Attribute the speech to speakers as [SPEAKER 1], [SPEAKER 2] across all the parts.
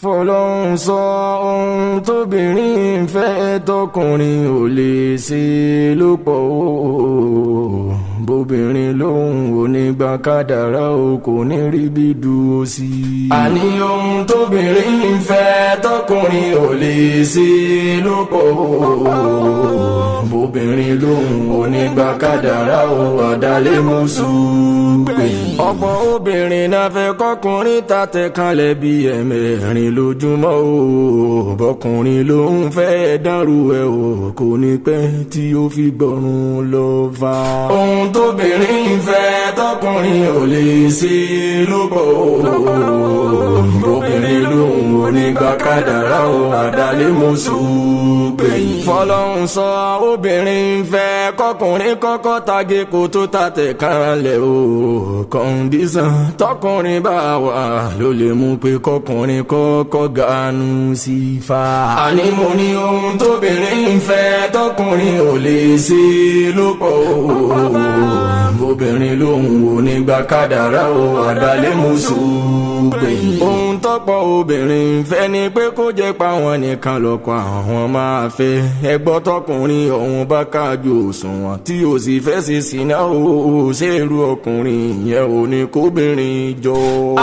[SPEAKER 1] fọlọ́run sọ ohun tóbìnrin ń fẹ́ tọkùnrin ò lè ṣe ló pọ̀ o bóbìnrin lòun ò ní gba kádàrá o kò ní rí bí dúró sí i. àní ohun tóbìnrin ń fẹ́ tọkùnrin ò lè ṣe ló pọ̀ o bóbìnrin lòun ò ní gba kádàrá o àdálẹ́ mọ́sùgbẹ́. ọ̀pọ̀ obìnrin náà fẹ́ kọkùnrin tàtẹ̀ kanlẹ̀ bí ẹ̀mẹ́rin lójúmọ́ o bọ́kùnrin lòun fẹ́ dárú ẹ̀ o kò ní pẹ́ tí ó fi gbọ́rùn lọ fà. ohun tóbìnrin ń fẹ́ tọkùnrin ò lè ṣe ló pọ̀ o bóbìnrin lòun ò ní gba kádàrá o àdálẹ́ mọ́sùgbẹ́. fọlọ́run sọ obìnrin ń fẹ́ kọkùnrin kọ́kọ́ tage kó tó tàtẹ̀ kanlẹ̀ o kọ́ndíṣàn tọkùnrin bá wà ló lè mú pé kọkùnrin kọ́kọ́ ganu sí fa. àní mo ní ohun tóbìnrin ń fẹ́ tọkùnrin ò lè ṣe ló pọ̀ o obìnrin lòun ò ní gba kádàrá o àdálẹ́ mọ́sùgbẹ́. ohun tọ́pọ̀ obìnrin ń fẹ́ ni pé kó jẹ́ pa wọn nìkan lọ́kọ̀ àwọn máa fẹ́ ẹgbọ́ tọkùnrin ọ̀hún bá kájú òṣùwọ̀n tí o sì fẹ́ ṣe sínú o ṣèrú ọkùnrin yẹn ò ní kóbìnrin jọ.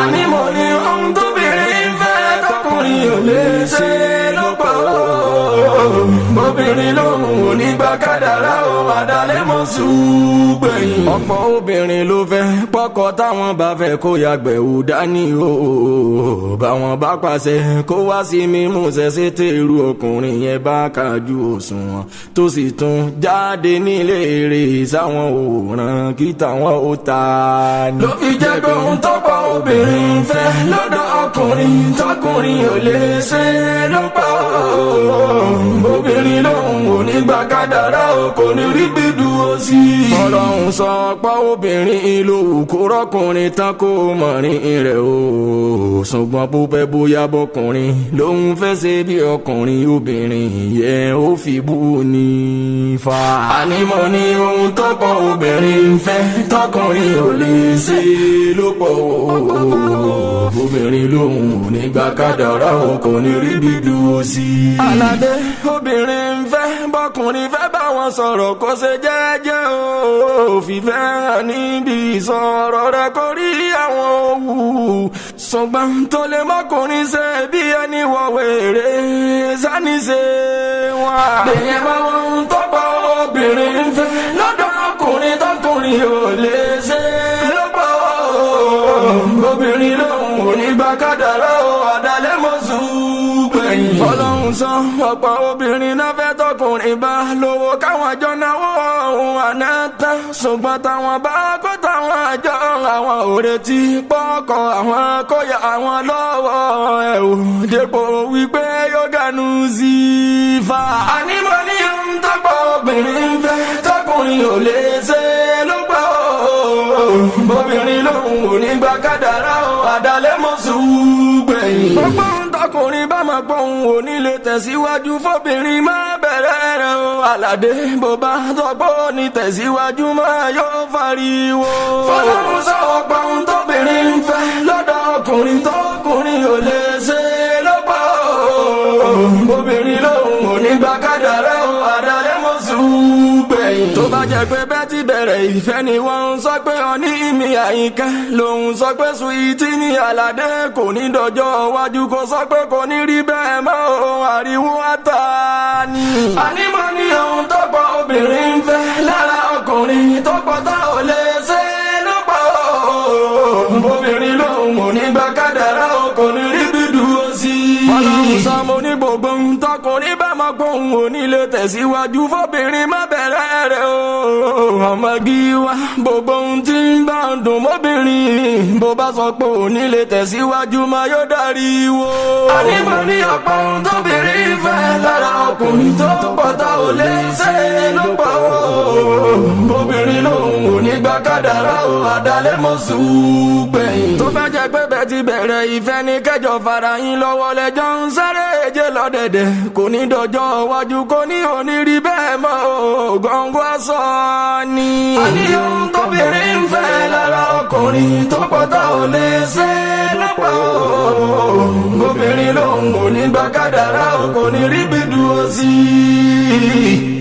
[SPEAKER 1] àní mo ní ohun tóbìnrin ń fẹ́ tọkùnrin ò lè ṣe ló pọ̀ obìnrin lòun ò ní gba kádàrá o àdálẹ́ mọ́sùgbẹ́. ọ̀pọ̀ obìnrin ló fẹ́ pọ́kọ táwọn bá fẹ́ kó yàgbẹ́ ò dání o báwọn bá pàṣẹ kó wá sí mímú ṣẹṣẹ tẹ̀rù ọkùnrin yẹn bá kájú òṣùwọ̀n tó sì tún jáde nílé èrè sáwọn òòràn kí táwọn ó ta ni. ló fi jẹ́ pé òun tọ́pọ̀ obìnrin ń fẹ́ lọ́dọ̀ ọkùnrin tọkùnrin ò lè ṣe ló pa obìnrin lòun ò ní gba kádàrá o kò ní rí gbídú o sí i. Ọlọ́run sọ pé obìnrin lòun kó rọ́kùnrin tán kó mọ̀rin rẹ̀ o ṣùgbọ́n púpẹ́ bóyá bọ́kùnrin lòun fẹ́ ṣe bí ọkùnrin obìnrin yẹn ó fi bú ní fa. àní mo ní ohun tọ́pọ̀ obìnrin ń fẹ́ tọkùnrin ò lè ṣe ló pọ̀ o obìnrin lòun ò ní gba kádàrá o kò ní rí gbídú o sí i. aládé obìnrin ń fẹ́ bọ́kùnrin fẹ́ bá wọn sọ̀rọ̀ kó ṣe jẹ́jẹ́ o fìfẹ́ hàn níbi ìsọ̀rọ̀ rẹ̀ kó rí àwọn òwú ṣùgbọ́n tó lè mọ́kùnrin ṣe bí ẹni wọ̀wéré sani ṣe wà. lèyìn bá wọn tọ́pọ̀ obìnrin ń fẹ́ lọ́dọ̀ ọkùnrin tọkùnrin ò lè ṣe lọ́pọ̀ obìnrin lòun ò ní gba kádàrá o àdálẹ́ mọ́sùgbẹ́. fọlọ́run sọ ọ̀pọ̀ obìnrin náà fẹ́ tọkùnrin bá lówó káwọn àjọ náwó ohun àná tán ṣùgbọ́n táwọn bá kó táwọn àjọ àwọn ò retí pọ́kọ àwọn kóyà àwọn lọ́wọ́ ẹ̀ ò dépò wípé yóò ganu sí i fa. àní mo ní ohun tọ́pọ̀ obìnrin ń fẹ́ tọkùnrin ò lè ṣe ló pọ̀ bóbìnrin lòun ò ní gba kádàrá o àdálẹ́ mọ́sùgbẹ́. gbogbo tọkùnrin bá máa pọ̀ òun ò ní lè tẹ̀síwájú fóbìnrin má bẹ̀rẹ̀ rẹ̀ o àlàdé bó bá tọ́pọ̀ ní tẹ̀síwájú máa yóò fariwo. fọlọ́run sọ̀rọ̀ pa ohun tóbìnrin ń fẹ́ lọ́dọ̀ ọkùnrin tọkùnrin ò lè ṣe lọ́pọ̀ obìnrin lòun ò ní gba kádàrá o àdálẹ́ mọ́sùgbẹ́. tó bá jẹ́ pé bẹ́ẹ̀ ti bẹ̀rẹ̀ ìfẹ́ ni wọ́n ń sọ pé ọ ní ìmì àyíká lòun sọ pé Sweety ní àlàdé kò ní dọjọ́ iwájú kó sọ pé kò ní rí bẹ́ẹ̀ mọ́ ohun àríwó àtà ni. àní mo ní ohun tọ́pọ̀ obìnrin ń fẹ́ lára ọkùnrin tọ́pọ̀ tá ò lè ṣe ló pọ̀ obìnrin lòun ò ní gba kádàrá o kò ní rí bí dúró sí i. Ọlọ́run sọ mo ní gbogbo ohun tọkùnrin bá máa pọ̀ òun ò ní lè tẹ̀síwájú fóbìnrin má bẹ̀rẹ̀ rẹ̀ o ọmọge wa gbogbo ohun tí ń bá ń dùn mọ́bìnrin bó bá sọ pé ò ní lè tẹ̀síwájú máa yóò darí wo. àní mo ní ọ̀pọ̀ ohun tóbìnrin fẹ́ lára ọkùnrin tó pọ̀ tá ò lè ṣe ló pọ̀ obìnrin lòun ò ní gba kádàrá o àdálẹ́ mọ́sùgbẹ́. tó bá jẹ́ pé bẹ́ẹ̀ ti bẹ̀rẹ̀ ìfẹ́ ní kẹjọ fara yín lọ́wọ́ lẹ́jọ́ ń sáré èjè lọ́dẹ̀dẹ̀ kò ní dọjọ́ iwájú kò ní òní rí bẹ́ẹ̀ mọ́ gọ́ngọ́ sọ ni. àní ohun tóbìnrin ń fẹ́ lára ọkùnrin tó pọ̀ tá ò lè ṣe lọ́pọ̀ obìnrin ló òun ò ní gba kádàrá o kò ní rí bí dúró sí i.